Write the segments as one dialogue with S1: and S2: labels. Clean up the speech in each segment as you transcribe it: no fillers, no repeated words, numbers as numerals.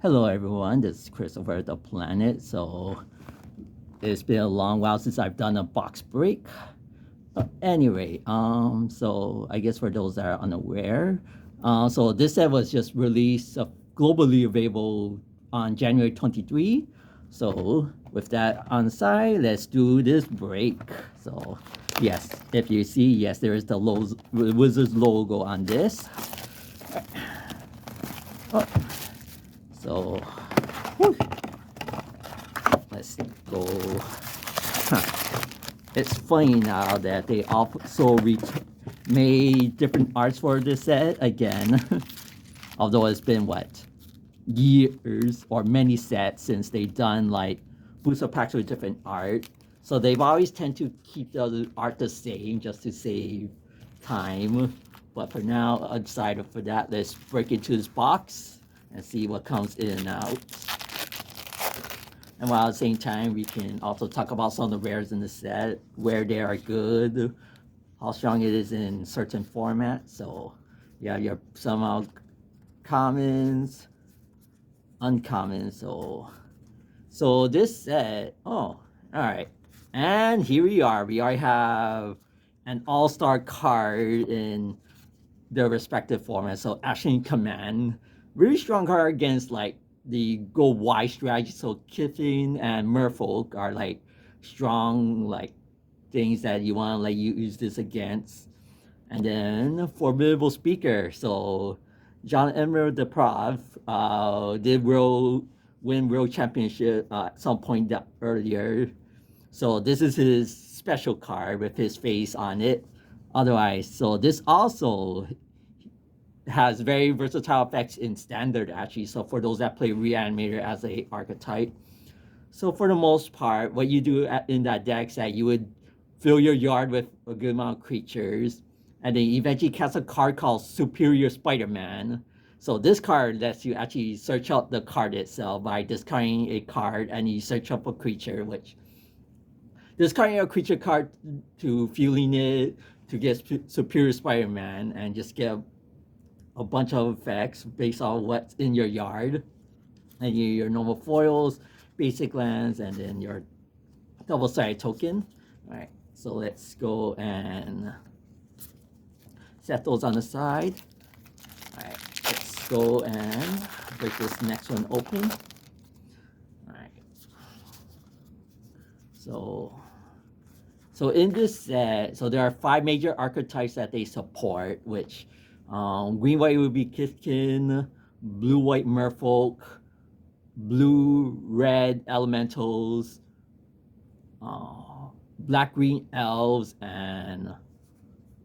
S1: Hello everyone, this is Chris over the planet. So it's been a long while since I've done a box break. Anyway, so I guess for those that are unaware, so this set was just released globally available on January 23. So with that on the side, let's do this break. So yes, if you see, yes, there is the Wizards logo on this. Oh, so whew, let's go. It's funny now that they also made different arts for this set again. Although it's been what, years or many sets since they've done like booster packs with different art. So they've always tend to keep the art the same just to save time. But for now, I decided for that, let's break into this box and see what comes in and out. And while at the same time, we can also talk about some of the rares in the set, where they are good, how strong it is in certain formats. So yeah, you have some commons, uncommon. So this set, oh, all right. And here we are. We already have an all-star card in their respective formats. So Action Command, really strong card against like the go wide strategy. So Kiffin and Merfolk are like strong like things that you want to like use this against. And then Formidable Speaker. So John Emerald the Prof did win World Championship at some point earlier. So this is his special card with his face on it. Otherwise, so this also has very versatile effects in standard actually. So for those that play Reanimator as a archetype. So for the most part, what you do in that deck is that you would fill your yard with a good amount of creatures, and then eventually cast a card called Superior Spider-Man. So this card lets you actually search out the card itself by discarding a card, and you search up a creature, which discarding a creature card to fueling it to get Superior Spider-Man and just get a bunch of effects based on what's in your yard, and your normal foils, basic lands, and then your double-sided token. All right, so let's go and set those on the side. All right, let's go and break this next one open. All right, so in this set, so there are 5 major archetypes that they support, which green-white would be Kithkin, blue-white Merfolk, blue-red Elementals, black-green Elves, and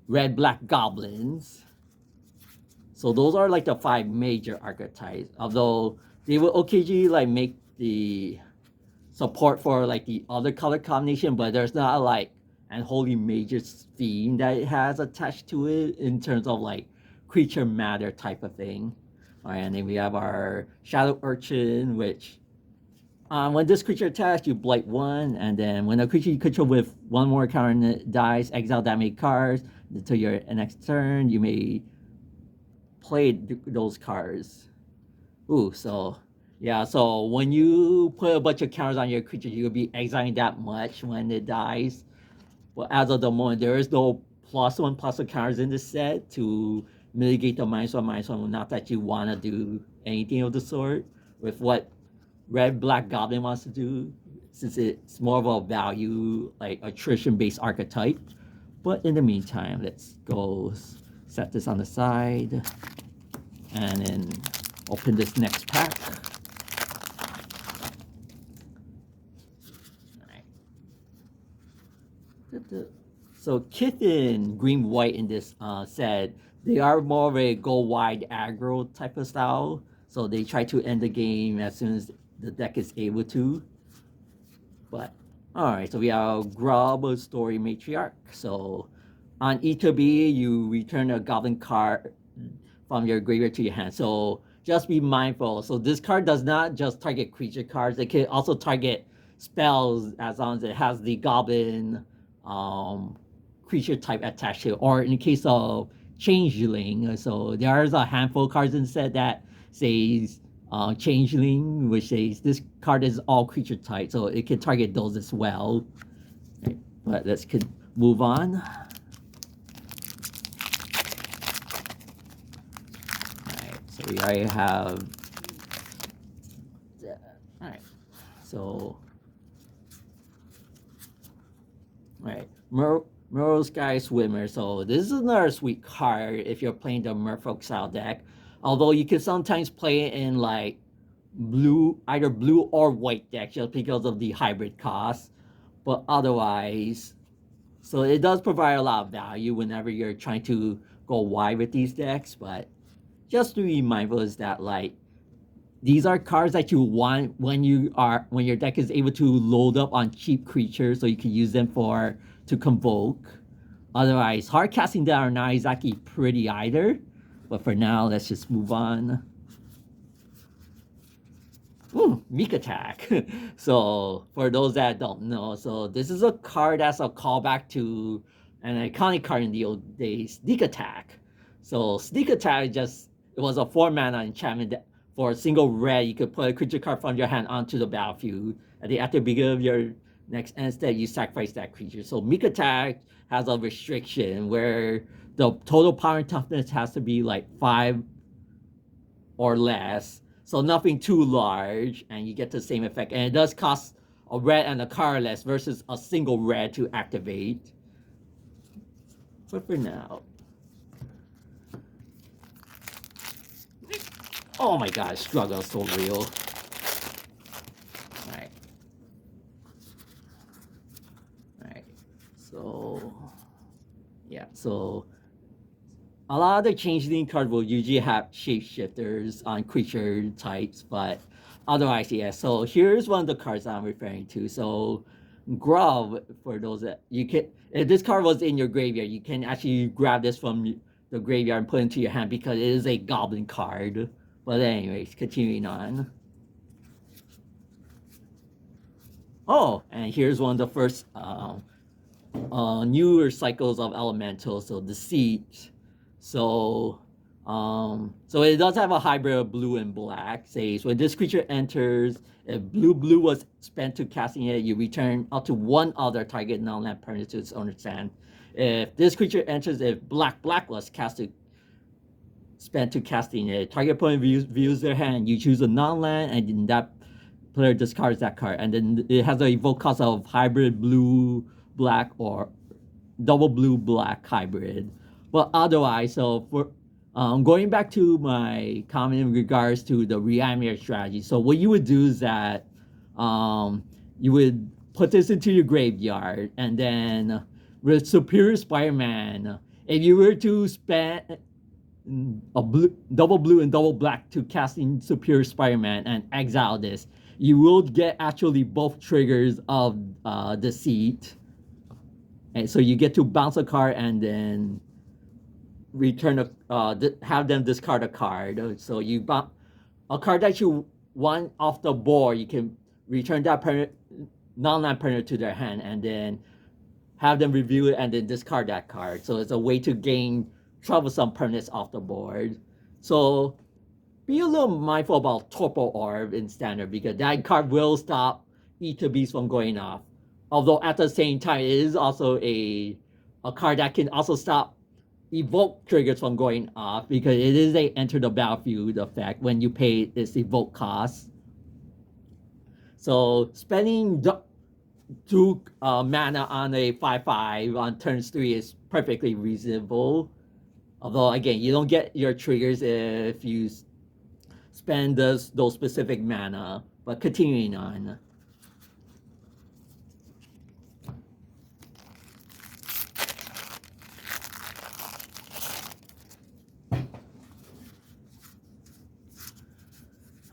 S1: red-black Goblins. So those are like the 5 major archetypes, although they will occasionally like make the support for like the other color combination, but there's not like an wholly major theme that it has attached to it in terms of like creature matter type of thing. All right, and then we have our Shadow Urchin, which when this creature attacks, you blight 1, and then when a creature you control with 1 more counter dies, exile that many cards until your next turn. You may play those cards. Ooh, so yeah, so when you put a bunch of counters on your creature, you'll be exiling that much when it dies. But as of the moment, there is no +1/+1 counters in this set to mitigate the -1/-1. Not that you want to do anything of the sort with what Red Black Goblin wants to do, since it's more of a value, like attrition based archetype. But in the meantime, let's go set this on the side and then open this next pack. So Kithin, green white in this set, they are more of a go wide aggro type of style. So they try to end the game as soon as the deck is able to. But alright, so we have Grub Story Matriarch. So on E2B, you return a goblin card from your graveyard to your hand. So just be mindful. So this card does not just target creature cards, it can also target spells as long as it has the goblin creature type attached to it, or in the case of changeling. So there's a handful of cards in the set that says Changeling, which says this card is all creature type, so it can target those as well. Right, but let's move on. Alright, so we already have. Alright, so. Alright, Merle Sky Swimmer. So this is another sweet card if you're playing the Merfolk style deck. Although you can sometimes play it in like either blue or white deck just because of the hybrid cost. But otherwise, so it does provide a lot of value whenever you're trying to go wide with these decks. But just to be mindful is that like these are cards that you want when your deck is able to load up on cheap creatures, so you can use them to convoke. Otherwise, hard casting them are not exactly pretty either. But for now, let's just move on. Ooh, Meek Attack. So for those that don't know, so this is a card that's a callback to an iconic card in the old days, Sneak Attack. So Sneak Attack it was a 4-mana enchantment that for a single red, you could put a creature card from your hand onto the battlefield. And then at the beginning of your next end step, you sacrifice that creature. So Meek Attack has a restriction where the total power and toughness has to be like 5 or less. So nothing too large, and you get the same effect. And it does cost a red and a colorless versus a single red to activate. But for now. Oh my god, struggle is so real. Alright. Alright. So yeah, so a lot of the changeling cards will usually have shapeshifters on creature types, but otherwise, yeah. So here's one of the cards I'm referring to. So Grub, for those that you can, if this card was in your graveyard, you can actually grab this from the graveyard and put it into your hand because it is a goblin card. But anyways, continuing on. Oh, and here's one of the first newer cycles of elemental. So Deceit. So it does have a hybrid of blue and black. Says when this creature enters, if blue was spent to casting it, you return up to one other target non-land permanent to its owner's hand. If this creature enters, if black was spent to casting it, target opponent views their hand. You choose a non-land, and then that player discards that card. And then it has a evoke cost of hybrid blue black or double blue black hybrid. But otherwise, so for going back to my comment in regards to the reanimator strategy. So what you would do is that you would put this into your graveyard, and then with Superior Spider-Man, if you were to spend double blue and double black to cast in Superior Spider-Man and exile this, you will get actually both triggers of Deceit. And so you get to bounce a card and then return have them discard a card. So you a card that you want off the board, you can return that non-land permanent to their hand and then have them review it and then discard that card. So it's a way to gain troublesome permanents off the board. So be a little mindful about Torpor Orb in standard because that card will stop Ether Beast from going off. Although at the same time, it is also a card that can also stop evoke triggers from going off because it is a enter the battlefield effect when you pay its evoke cost. So spending 2 mana on a 5/5 on turns 3 is perfectly reasonable. Although again, you don't get your triggers if you spend those specific mana. But continuing on.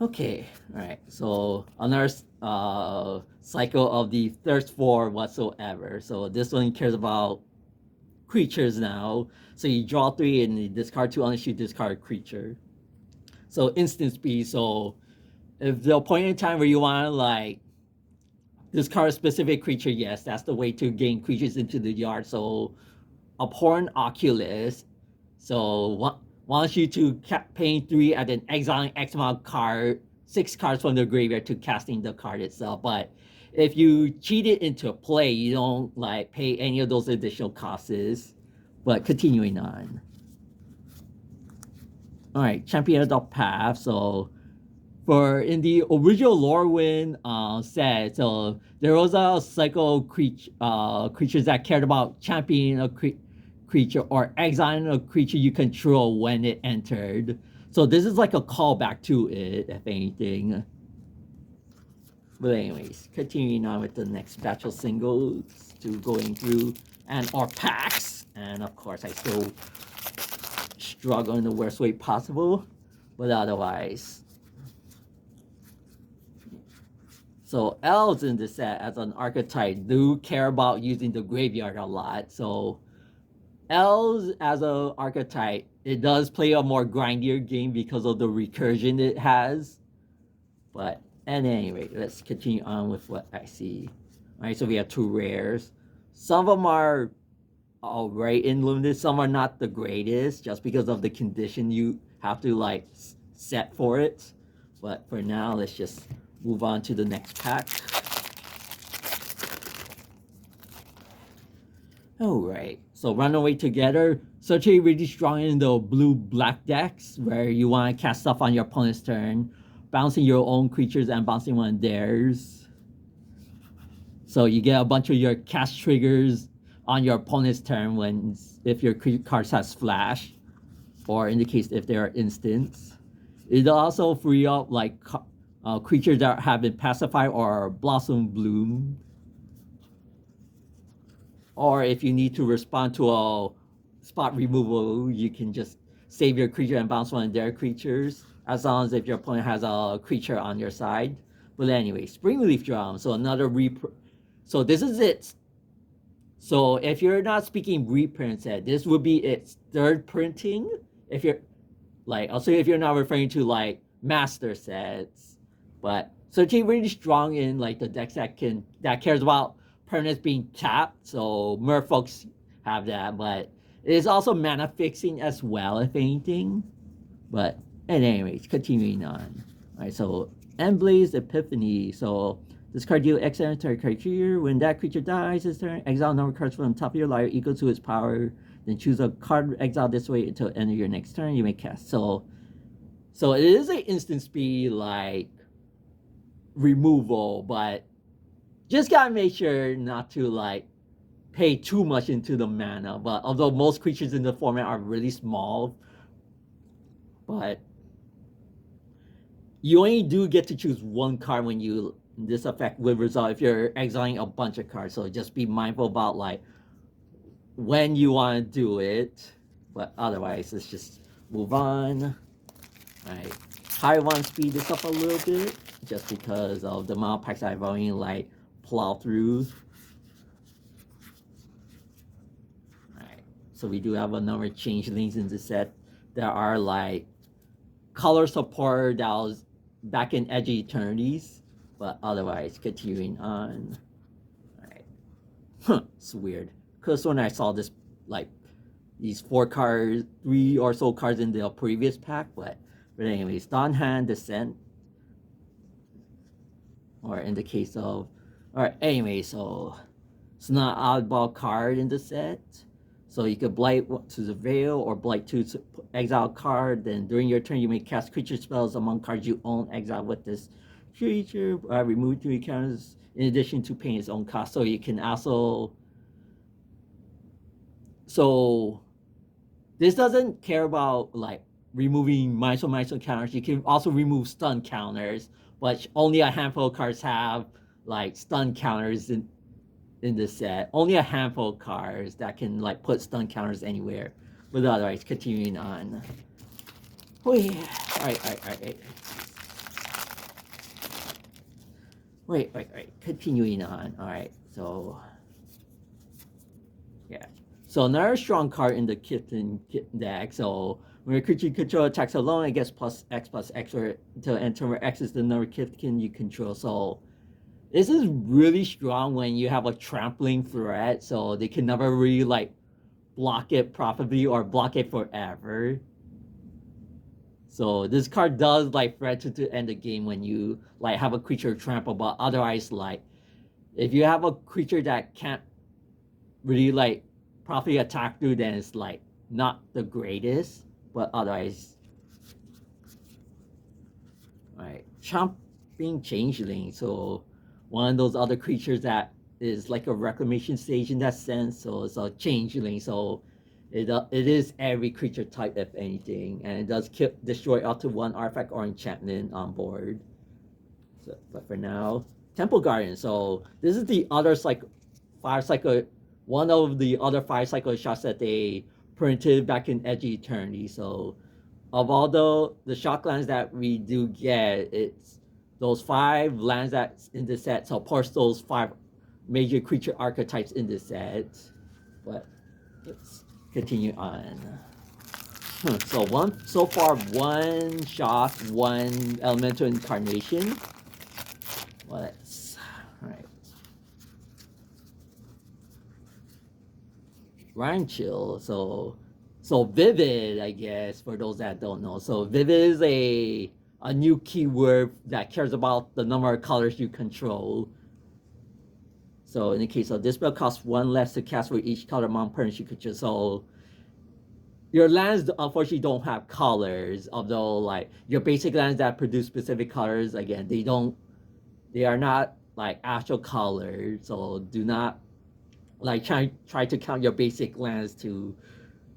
S1: Okay, all right. So another cycle of the thirst for whatsoever. So this one cares about creatures now. So you draw 3 and you discard 2 unless you discard a creature. So instant speed. So if the point in time where you want to like discard a specific creature, yes, that's the way to gain creatures into the yard. So Abhorrent Oculus. So wants you to paying 3 and then exiling X amount card, 6 cards from the graveyard to casting the card itself. But if you cheat it into play, you don't like pay any of those additional costs. But continuing on. All right, Champion of the Path. So for in the original Lorwyn set, so there was a cycle creatures that cared about championing a creature or exiling a creature you control when it entered. So this is like a callback to it, if anything. But anyways, continuing on with the next batch of singles to going through and our packs. And of course I still struggle in the worst way possible. But otherwise. So elves in this set as an archetype do care about using the graveyard a lot. So elves as an archetype, it does play a more grindier game because of the recursion it has. But at any rate, let's continue on with what I see. All right, so we have 2 rares. Some of them are all right in limited. Some are not the greatest just because of the condition you have to like set for it. But for now, let's just move on to the next pack. Alright, so Runaway Together. Such a really strong in the blue-black decks where you want to cast stuff on your opponent's turn, bouncing your own creatures and bouncing one of theirs. So you get a bunch of your cast triggers on your opponent's turn when if your cards has flash, or in the case if they are instants. It'll also free up like creatures that have been pacified or blossom bloom. Or if you need to respond to a spot removal, you can just save your creature and bounce one of their creatures, as long as if your opponent has a creature on your side. But anyway, Springleaf Drum. So another so this is it. So if you're not speaking reprint set, this would be its 3rd printing. If you're like, also if you're not referring to like master sets, but certainly really strong in like the decks that cares about permanents being tapped. So merfolks have that, but it is also mana fixing as well, if anything. But anyways, continuing on. All right, so Endblaze Epiphany. So this card deals X entire creature. When that creature dies this turn, exile a number of cards from the top of your library equal to its power. Then choose a card exile this way until the end of your next turn. You may cast. So it is an instant speed like removal, but just gotta make sure not to like pay too much into the mana. But although most creatures in the format are really small, but you only do get to choose 1 card when you this effect would result if you're exiling a bunch of cards. So just be mindful about like when you want to do it. But otherwise, let's just move on. Alright, I want to speed this up a little bit just because of the amount of packs I've only like plowed through. Alright, so we do have a number of changelings in this set. There are like color support that was back in Edge of Eternities, but otherwise continuing on. Alright, it's weird because when I saw this like these 4 cards, 3 or so cards in the previous pack, but anyways, Dawnhand Descent, or in the case of, alright, anyway, so it's not an oddball card in the set. So you could Blight to the Veil or Blight to exile card. Then during your turn, you may cast creature spells among cards you own, exile with this creature, remove 3 counters in addition to paying its own cost. So you can also, so this doesn't care about like removing -1/-1 counters. You can also remove stun counters, but only a handful of cards have like stun counters in this set. Only a handful of cards that can like put stun counters anywhere. But otherwise, continuing on. Oh yeah. Alright. Wait. Continuing on. Alright, so yeah. So another strong card in the Kitten deck. So when a creature you control attacks alone, it gets +X or until end turn where X is the number of Kitten you control. So this is really strong when you have a trampling threat, so they can never really like block it properly or block it forever. So this card does like threaten to end the game when you like have a creature trample, but otherwise like if you have a creature that can't really like properly attack you, then it's like not the greatest. But otherwise, right? Chomping Changeling. So one of those other creatures that is like a reclamation stage in that sense. So it's a changeling. So it is every creature type if anything, and it does destroy up to one artifact or enchantment on board. So, but for now, Temple Garden. So this is the other fire cycle, one of the other fire cycle shots that they printed back in Edge Eternity. So of all the shock lands that we do get, it's those 5 lands that's in the set. So of course those 5 major creature archetypes in the set. But let's continue on. So far one shock, one elemental incarnation. Let's alright. Ryan Chill. So vivid, I guess, for those that don't know. So vivid is a new keyword that cares about the number of colors you control. So in the case of this spell, costs 1 less to cast for each color among permanents you control. So your lands unfortunately don't have colors, although like your basic lands that produce specific colors, again, they are not like actual colors. So do not like try to count your basic lands to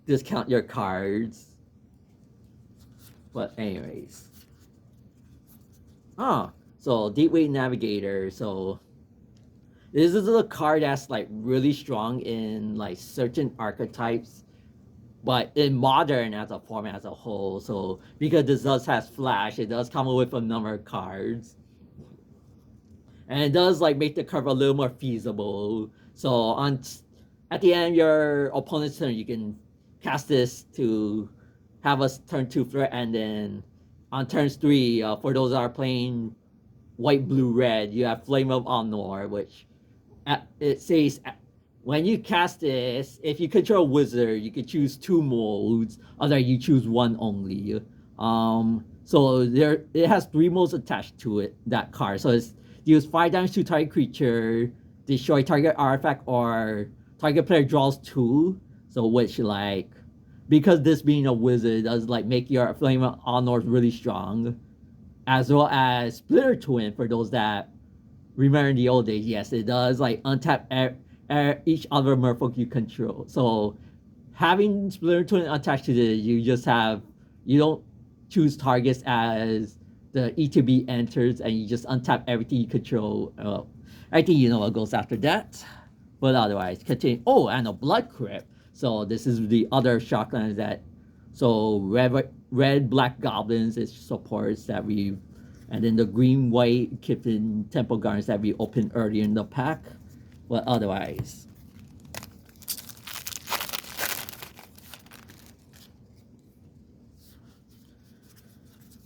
S1: discount your cards. But anyways. So Deepway Navigator. So this is a card that's like really strong in like certain archetypes, but in modern as a format as a whole. So because this does has flash, it does come with a number of cards. And it does like make the curve a little more feasible. So at the end of your opponent's turn, you can cast this to have a turn 2 threat, and then on turns 3, for those that are playing white, blue, red, you have Flame of Honor, which it says when you cast this, if you control a wizard, you can choose 2 modes, other you choose 1 only. So it has 3 modes attached to it, that card. So it's use 5 damage to target creature, destroy target artifact, or target player draws 2. So which like, because this being a wizard does like make your Flame of Honor really strong, as well as Splitter Twin for those that remember in the old days. Yes, it does like untap each other merfolk you control. So having Splitter Twin attached to this, you don't choose targets as the E2B enters, and you just untap everything you control. I think you know what goes after that. But otherwise, continue. Oh, and a Blood Crypt. So this is the other shocklands that. So red black goblins is supports that we, and then the green white Kifin Temple Gardens that we opened earlier in the pack. But otherwise.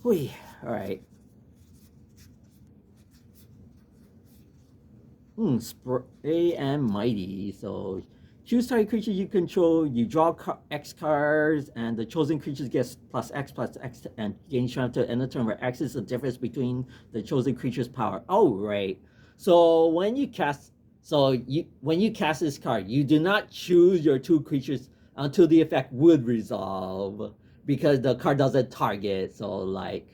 S1: Whee, alright. Spray and Mighty. So choose target creature you control, you draw X cards, and the chosen creatures gets +X and gain strength to end the turn, where X is the difference between the chosen creature's power. Oh right. So when you cast this card, you do not choose your 2 creatures until the effect would resolve, because the card doesn't target. So like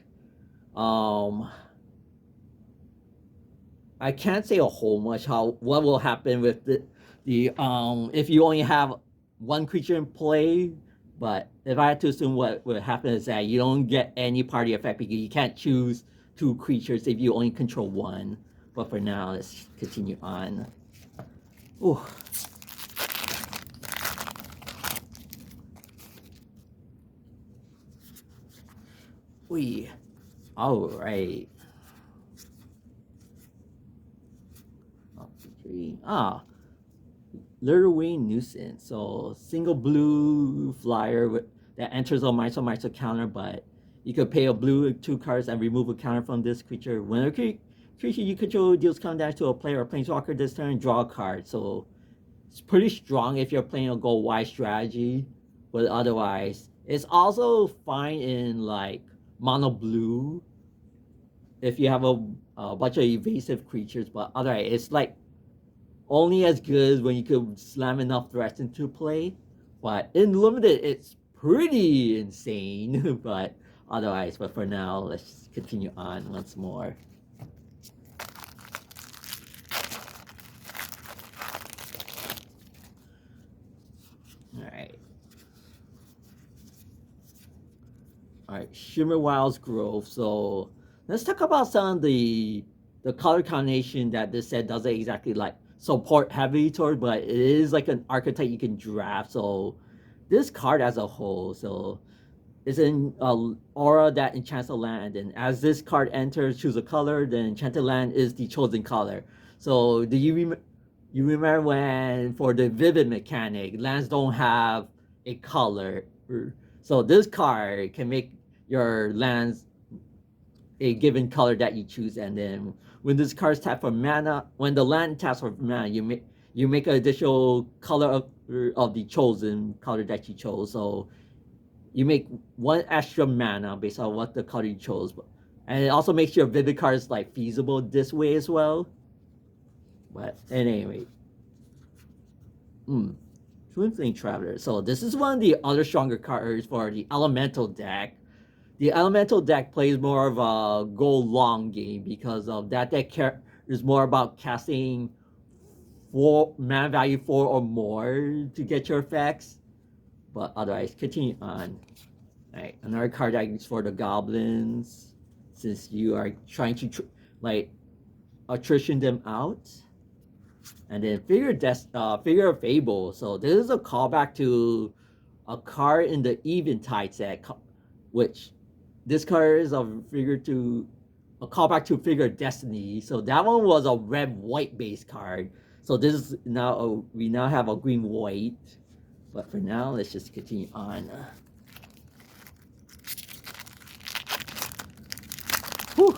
S1: I can't say a whole much what will happen with the if you only have 1 creature in play, but if I had to assume what would happen is that you don't get any party effect because you can't choose 2 creatures if you only control 1. But for now, let's continue on. Ooh. All right. Lorwyn Nuisance. So single blue flyer that enters a Meister counter, but you could pay a blue 2 cards and remove a counter from this creature. When a creature you control deals count damage to a player or planeswalker this turn, draw a card. So it's pretty strong if you're playing a go-wide strategy, but otherwise, it's also fine in like mono blue if you have a bunch of evasive creatures, but otherwise it's like only as good when you could slam enough threats into play. But in limited, it's pretty insane. But otherwise, but for now, let's continue on once more. All right. All right, Shimmer Wilds Grove. So let's talk about some of the color combination that this set doesn't exactly like support heavily toward, but it is like an archetype you can draft. So this card as a whole, so it's in aura that enchants a land, and as this card enters, choose a color. Then enchanted land is the chosen color. So do you remember when for the vivid mechanic, lands don't have a color? So this card can make your lands a given color that you choose, and then when this card's tapped for mana, when the land taps for mana, you make an additional color of the chosen color that you chose. So you make one extra mana based on what the color you chose, and it also makes your vivid cards like feasible this way as well. But anyway, Twin Flame Traveler. So this is one of the other stronger cards for the Elemental deck. The Elemental deck plays more of a go long game because of that deck is more about casting 4 mana value 4 or more to get your effects. But otherwise, continue on. Alright, another card I use for the goblins, since you are trying to like attrition them out. And then Figure of Fable. So this is a callback to a card in the Eventide set, which this card is a callback to Figure of Destiny. So that one was a red-white base card. So this is now we now have a green-white. But for now, let's just continue on. Whew.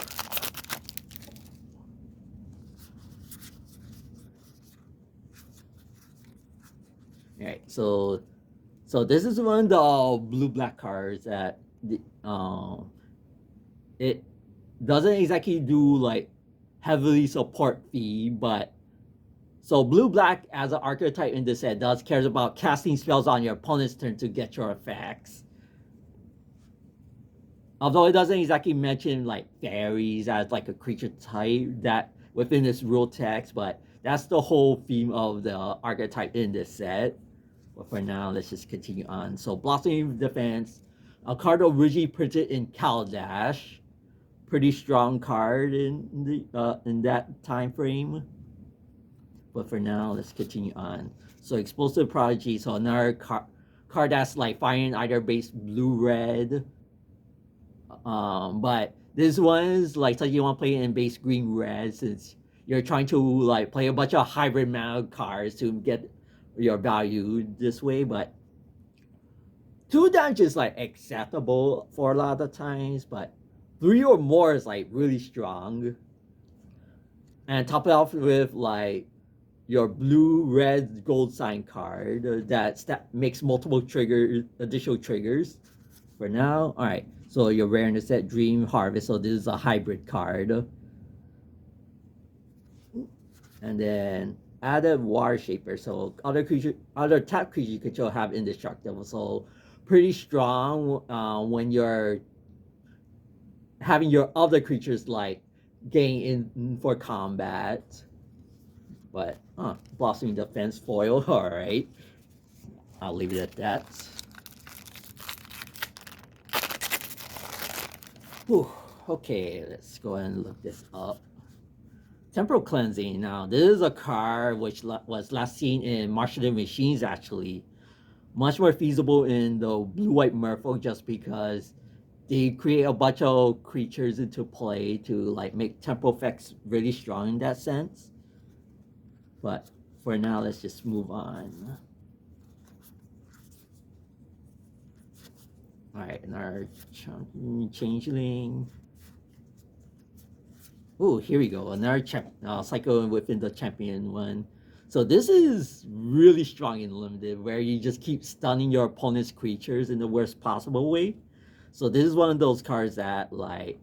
S1: Alright, so this is one of the blue-black cards that it doesn't exactly do like heavily support fee, but so blue-black as an archetype in this set cares about casting spells on your opponent's turn to get your effects. Although it doesn't exactly mention like fairies as like a creature type that within this rule text, but that's the whole theme of the archetype in this set. But for now, let's just continue on. So Blossoming Defense, a card originally printed in Kaladesh, pretty strong card in that time frame. But for now, let's continue on. So Explosive Prodigy, so another card that's like firing either base blue-red. But this one is like something you want to play in base green-red, since you're trying to like play a bunch of hybrid mana cards to get your value this way. But 2 damage is like acceptable for a lot of times, but 3 or more is like really strong. And top it off with like your blue, red, gold sign card that makes multiple additional triggers. For now, all right. So your rareness set Dream Harvest. So this is a hybrid card. And then added Water Shaper. So other tap creature you control have indestructible. So pretty strong when you're having your other creatures like gain in for combat. But Blossoming Defense foil. All right, I'll leave it at that. Whew. Okay, let's go ahead and look this up. Temporal Cleansing. Now, this is a card which was last seen in Martial the Machines, actually. Much more feasible in the blue-white Merfolk, just because they create a bunch of creatures into play to like make temporal effects really strong in that sense. But for now, let's just move on. Alright, another Changeling. Oh, here we go. Another cycle within the champion one. So this is really strong in limited, where you just keep stunning your opponent's creatures in the worst possible way. So this is one of those cards that like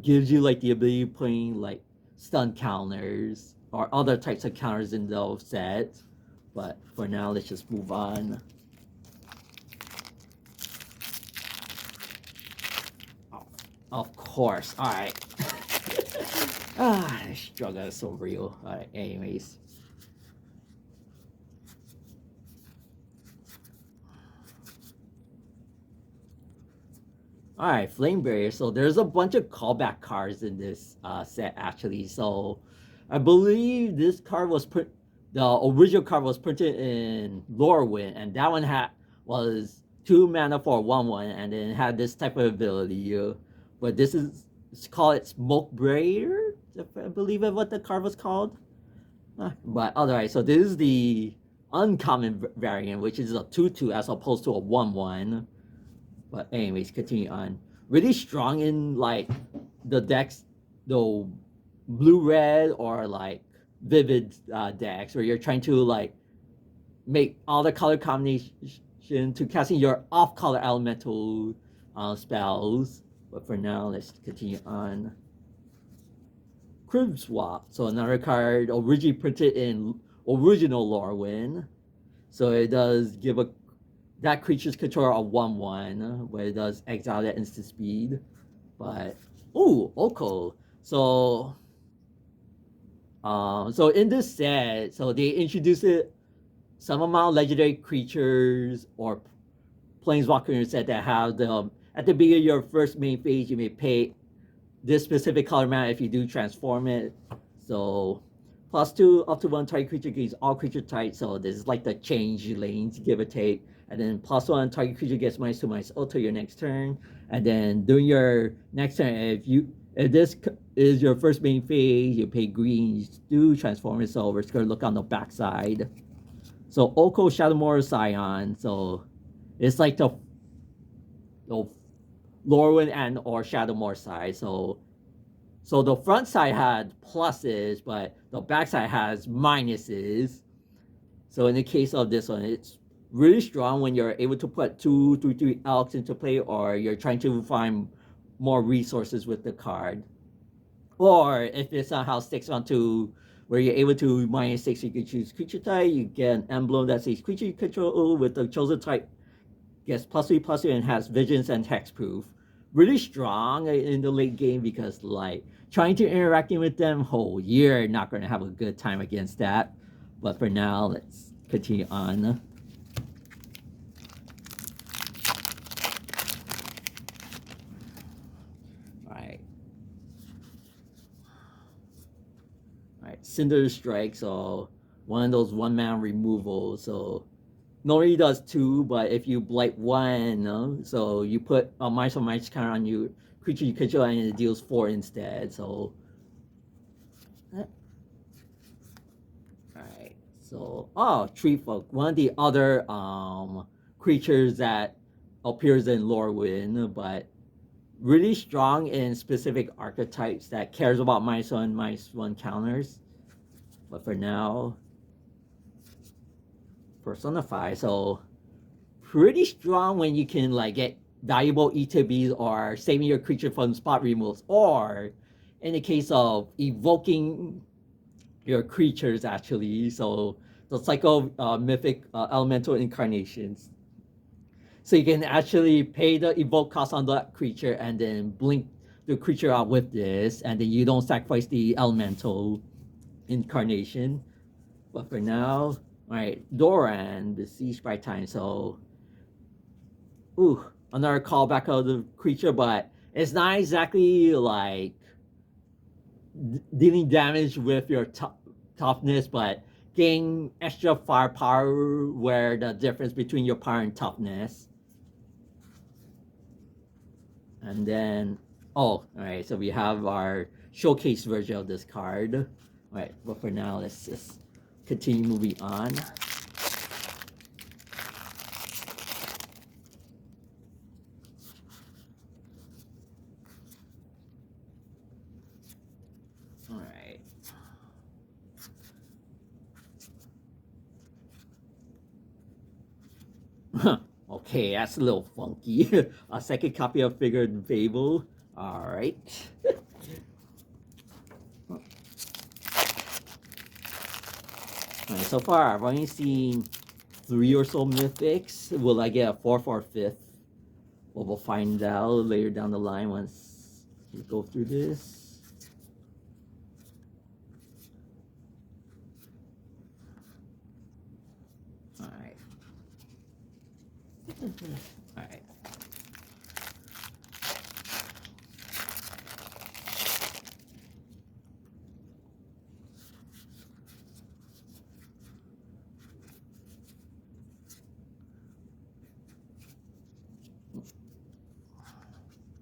S1: gives you like the ability of putting like stun counters or other types of counters in those sets. But for now, let's just move on. Oh, of course. All right. The struggle is so real. All right. Anyways. All right, Flame Barrier. So there's a bunch of callback cards in this set actually. So I believe this card was the original card was printed in Lorwyn, and that one was 2 mana for 1/1, and then had this type of ability. But this is it's called Smoke Barrier, I believe is what the card was called. But alright, so this is the uncommon variant, which is a 2/2 as opposed to a 1/1. But anyways, continue on. Really strong in like the decks, the blue-red or like vivid decks where you're trying to like make all the color combination to casting your off-color elemental spells. But for now, let's continue on. Crib Swap. So another card originally printed in original Lorwyn. So it does give that creature's controller a 1/1, where it does exile at instant speed. But Oko. So so in this set, so they introduced some amount of legendary creatures or planeswalker in your set that have the at the beginning of your first main phase, you may pay this specific color mana if you do transform it. So +2 up to 1 target creature gains all creature types. So this is like the change lanes, give or take. And then +1 target creature gets -2/-0 till your next turn. And then during your next turn, if this is your first main phase, you pay green, you do transform it. So we're just gonna look on the back side. So Oko Shadowmoor Scion. So it's like the Lorwyn and or Shadowmoor side. So the front side had pluses, but the back side has minuses. So in the case of this one, it's really strong when you're able to put 2/3/3 elks into play, or you're trying to find more resources with the card. Or if it somehow sticks onto where you're able to -6, you can choose creature type, you get an emblem that says creature you control with the chosen type gets +3/+3 and has visions and hexproof. Really strong in the late game because like trying to interacting with them, you're not going to have a good time against that. But for now, let's continue on. Alright, Cinder Strike, so one of those 1-mana removals. So normally does 2, but if you blight 1, so you put a -1/- counter on your creature you control and it deals 4 instead. So alright, so Tree Folk, one of the other creatures that appears in Lorwyn, but really strong in specific archetypes that cares about -1/-1 counters. But for now, Personify. So pretty strong when you can like get valuable ETBs or saving your creature from spot removals, or in the case of evoking your creatures actually. So the cycle of mythic elemental incarnations. So you can actually pay the evoke cost on that creature and then blink the creature out with this, and then you don't sacrifice the elemental incarnation. But for now, alright, Doran, Besieged by Time. So, another callback of the creature, but it's not exactly like dealing damage with your toughness, but gain extra firepower where the difference between your power and toughness. And then, alright, so we have our showcase version of this card. Alright, but for now, let's just continue moving on. Alright. Okay, that's a little funky. A second copy of Figured Fable. Alright. Alright, so far I've only seen 3 or so mythics. Will I get a 4th or 5th? Well, we'll find out later down the line once we go through this. Alright. Alright.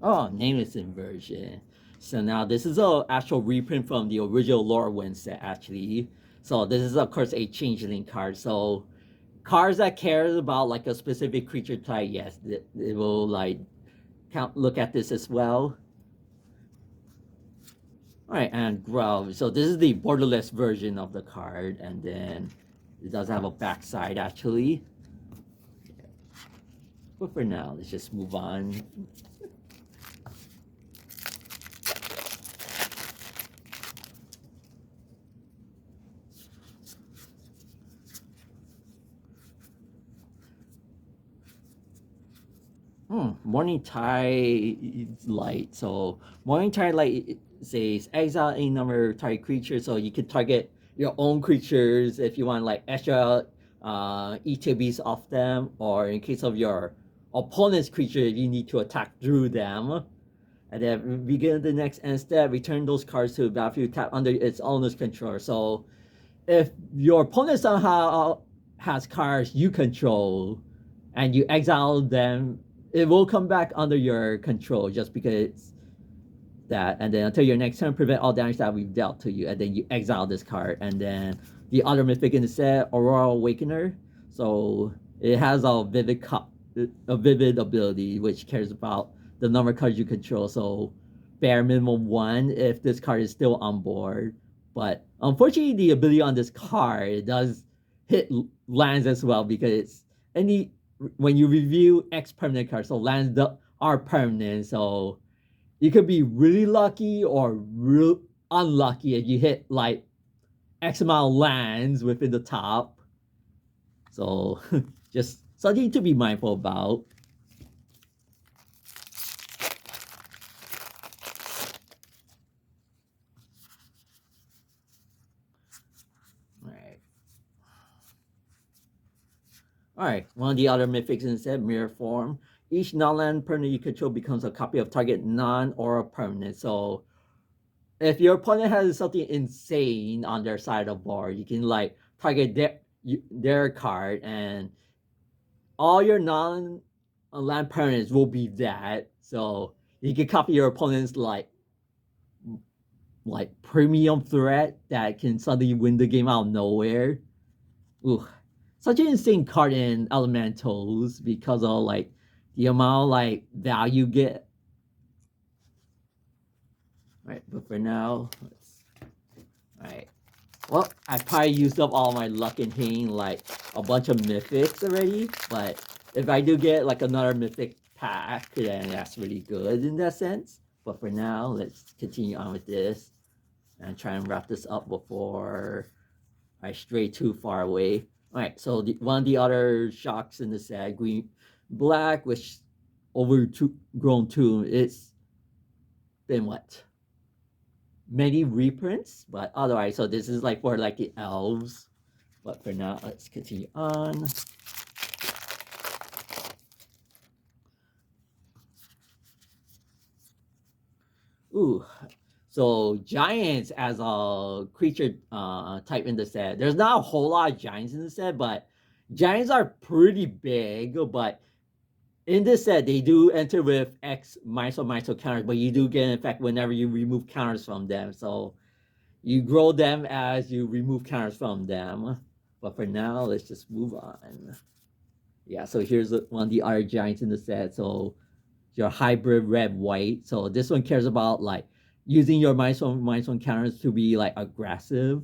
S1: Oh, nameless inversion. So now this is a actual reprint from the original Lorwyn set actually. So this is of course a changeling card. So cards that cares about like a specific creature type, yes, it will like look at this as well. All right, and Grove. So this is the borderless version of the card, and then it does have a backside actually. But for now, let's just move on. Morning Tide Light. So Morning Tide Light says exile a number of target creatures. So you can target your own creatures if you want like extra ETBs off them, or in case of your opponent's creature, you need to attack through them. And then begin the next end step, return those cards to the battlefield tap under its owner's control. So if your opponent somehow has cards you control and you exile them, it will come back under your control just because that. And then until your next turn, prevent all damage that we've dealt to you. And then you exile this card. And then the other mythic in the set, Aurora Awakener. So it has a vivid ability which cares about the number of cards you control. So bare minimum 1 if this card is still on board. But unfortunately, the ability on this card does hit lands as well, because when you review X permanent cards, so lands are permanent, so you could be really lucky or real unlucky if you hit like X amount of lands within the top. So just something to be mindful about. Alright, one of the other mythics instead, Mirror Form. Each non-land permanent you control becomes a copy of target non-aura permanent. So if your opponent has something insane on their side of the board, you can like target their card, and all your non-land permanents will be that. So you can copy your opponent's like premium threat that can suddenly win the game out of nowhere. Ooh, such an insane card in elementals because of like the amount of like value you get. Right, but for now, alright. Well, I probably used up all my luck in hitting like a bunch of mythics already, but if I do get like another mythic pack, then that's really good in that sense. But for now, let's continue on with this and try and wrap this up before I stray too far away. Alright, so one of the other shocks in the set, green black, which overgrown tomb, it's been what? Many reprints, but otherwise, so this is like for like the elves. But for now, let's continue on. Ooh, so giants as a creature type in the set. There's not a whole lot of giants in the set, but giants are pretty big. But in this set, they do enter with X minus counters, but you do get an effect whenever you remove counters from them. So you grow them as you remove counters from them. But for now, let's just move on. Yeah, so here's one of the other giants in the set. So your hybrid red-white. So this one cares about like using your minus one counters to be like aggressive.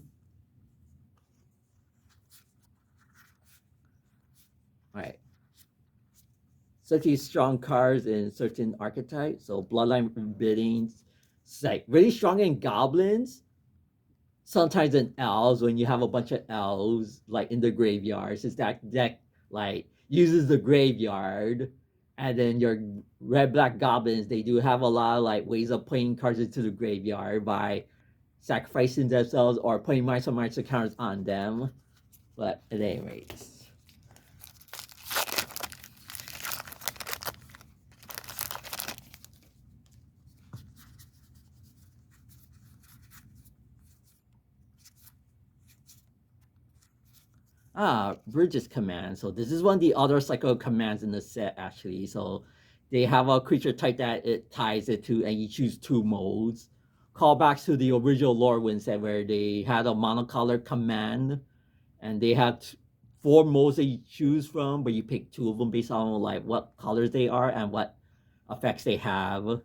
S1: All right. such strong cards in certain archetypes. So bloodline biddings, it's like really strong in goblins. Sometimes in elves, when you have a bunch of elves like in the graveyards, is that deck like uses the graveyard, and then your red black goblins, they do have a lot of like ways of playing cards into the graveyard by sacrificing themselves or putting monster counters on them. But at any rate. Bridges command. So this is one of the other cycle commands in the set actually. So they have a creature type that it ties it to, and you choose two modes. Callbacks to the original Lorwyn set where they had a monocolor command, and they had four modes that you choose from, but you pick two of them based on like what colors they are and what effects they have.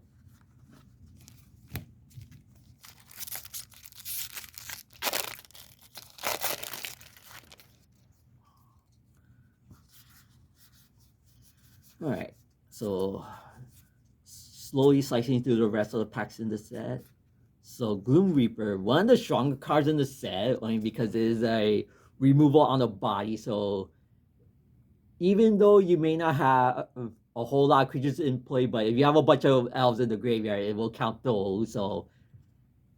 S1: All right, so slowly slicing through the rest of the packs in the set. So Gloom Reaper, one of the stronger cards in the set, only because it is a removal on the body. So even though you may not have a whole lot of creatures in play, but if you have a bunch of elves in the graveyard, it will count those. So,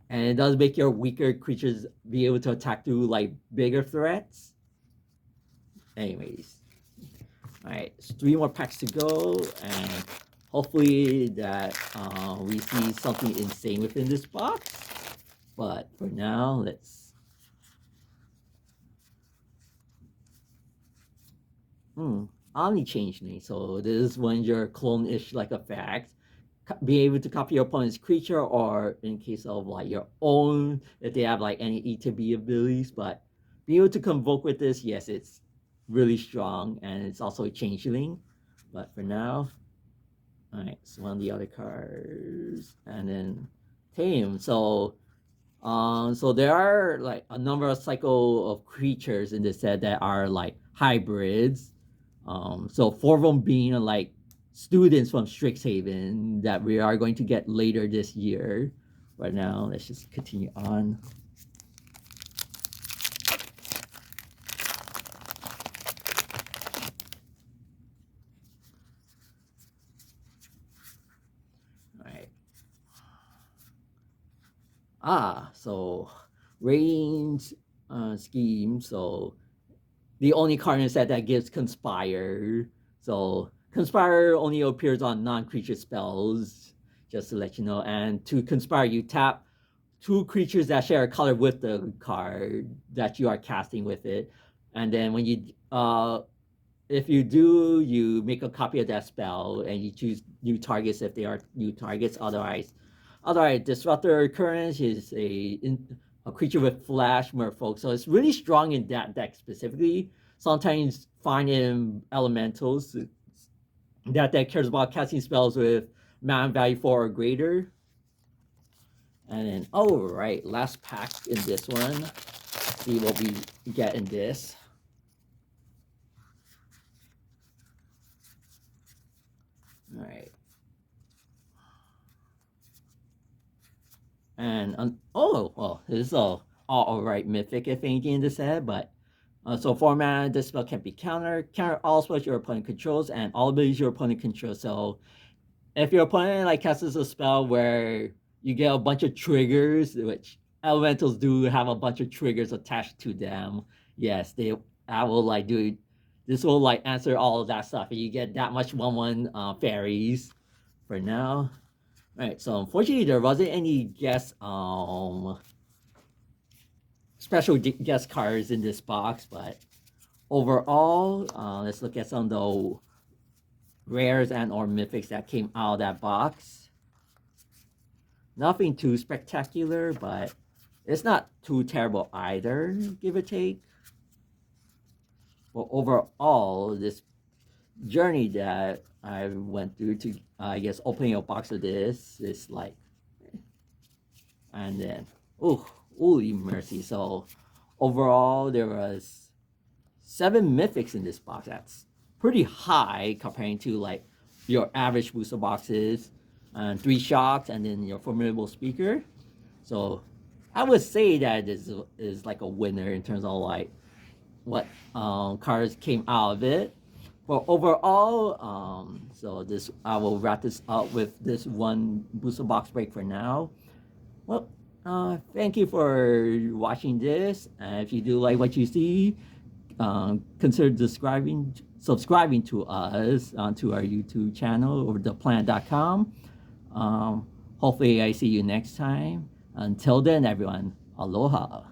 S1: and it does make your weaker creatures be able to attack through like bigger threats. Anyways, all right, so 3 more packs to go, and hopefully that we see something insane within this box. But for now, let's. Omni Changeling. So this is when your clone-ish like effect. Be able to copy your opponent's creature, or in case of like your own, if they have like any ETB abilities. But be able to convoke with this, yes, it's really strong, and it's also a changeling. But for now, all right, so one of the other cards, and then Tame. So there are like a number of cycle of creatures in this set that are like hybrids. So 4 of them being like students from Strixhaven that we are going to get later this year. Right now, let's just continue on. So range scheme. So the only card in the set that gives Conspire. So Conspire only appears on non-creature spells, just to let you know. And to Conspire, you tap 2 creatures that share a color with the card that you are casting with it. And then when you if you do, you make a copy of that spell and you choose new targets if they are new targets. Otherwise, Disruptor Occurrence is a creature with Flash Merfolk, so it's really strong in that deck specifically. Sometimes find in Elementals that deck cares about casting spells with mana value 4 or greater. And then, oh right, last pack in this one. See what we get in this. All right. And this is all right mythic if anything in this set, but so 4 mana, this spell can be counter all spells your opponent controls and all abilities your opponent controls. So if your opponent like casts a spell where you get a bunch of triggers, which elementals do have a bunch of triggers attached to them, yes, I will like do this will like answer all of that stuff, and you get that much 1/1 fairies for now. All right, so unfortunately there wasn't any special guest cards in this box, but overall, let's look at some of the rares and or mythics that came out of that box. Nothing too spectacular, but it's not too terrible either, give or take. But overall, this journey that I went through to, I guess, opening a box of this is like, and then, holy mercy. So overall, there was 7 mythics in this box. That's pretty high comparing to like your average booster boxes, and 3 shocks, and then your formidable speaker. So I would say that is like a winner in terms of like what cards came out of it. But overall, so this I will wrap this up with this one booster box break for now. Well, thank you for watching this. If you do like what you see, consider subscribing to us onto our YouTube channel over theplanet.com. Hopefully, I see you next time. Until then, everyone, aloha.